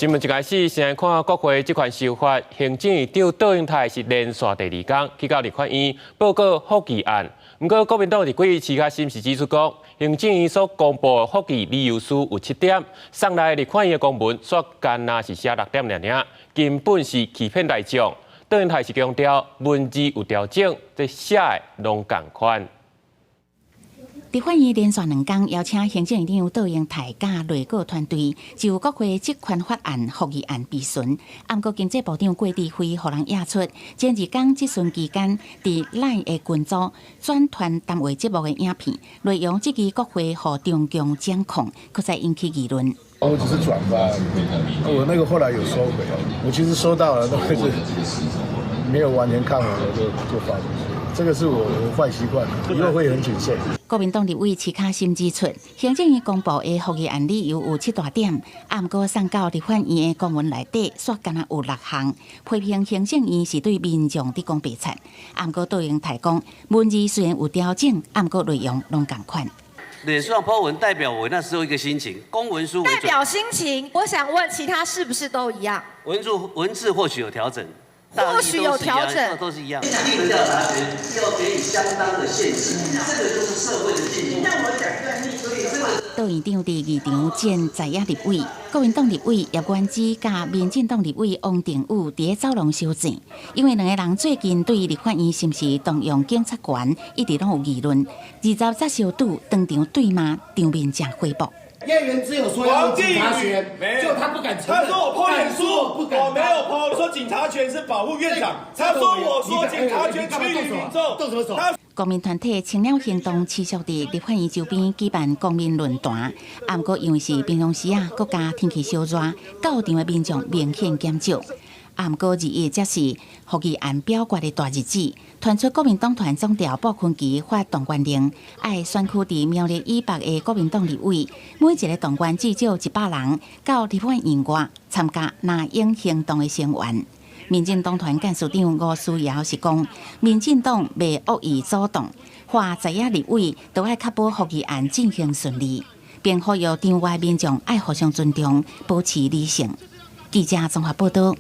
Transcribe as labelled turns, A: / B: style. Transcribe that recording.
A: 新闻一开始，先来看国会这款修法，行政院长杜英泰是连续第2天去到立法院报告福利案。不过，国民党伫几日市较心是指出讲，行政院所公布的福利理由书有7点，送来立法院的公文却干那是写6点尔，根本是欺骗大众。杜英泰是强调文字有调整，这写的拢同款。
B: 立法院连续2天邀请行政院长杜英泰甲内阁团队就国会这款法案复议案备询。不过经济部长郭志辉予人压出，前2天这段期间，伫LINE的群组转传单位节目的影片，内容质疑国会和中共掌控，却在引起议论。
C: 我只是转发，我那个后来有收回，我其实收到了，但是没有完全看完，我就发出去。这个是我的坏习惯，以后会很谨慎。
B: 国民党立委齐卡心指出，行政院公布的复议案理由有7大点，不过送到立法院的公文内底，却敢若有6项，批评行政院是对民众伫讲白贼。不过杜英泰讲，文字虽然有调整，不过内容拢同款。
D: 脸书上抛文代表我那时候一个心情，公文书为准
E: 代表心情。我想问，其他是不是都一样？
D: 文字或许有调整。
E: 或许有调整，
D: 都是一样。定的调查权要给予相当的限制，这个就是社会的进步。让我讲个例子，所以这个。
B: 杜院长伫议场见在野立委，国民党立委叶元之甲民进党立委王定宇伫走廊相见，因为2个人最近对立法院是毋是动用警察权，一直拢有议论。20则小赌当场对骂，场面正火爆。
F: 叶元之有说要用警察权，就他不敢承认。
G: 他说我破脸书，我没有破。我说警察权是保护院长，他说我说警察权趋于民众。
F: 动什么手？
B: 公民团体青鸟行动持续伫立法院周边举办公民论坛，不过因为是平常时国加天气烧热，到场的民众明显减少。不过2月则是复议案表决的大日子，传出国民党团总调鲍坤奇发动员令，爱选区伫苗栗以北的国民党立委，每一个动员至少100人到立法院外参加那英行动的成员。民进党团干事长吴思瑶是讲，民进党未恶意阻挡，或在野立委都爱确保复议案进行顺利，并呼吁场外民众爱互相尊重，保持理性。记者综合报道。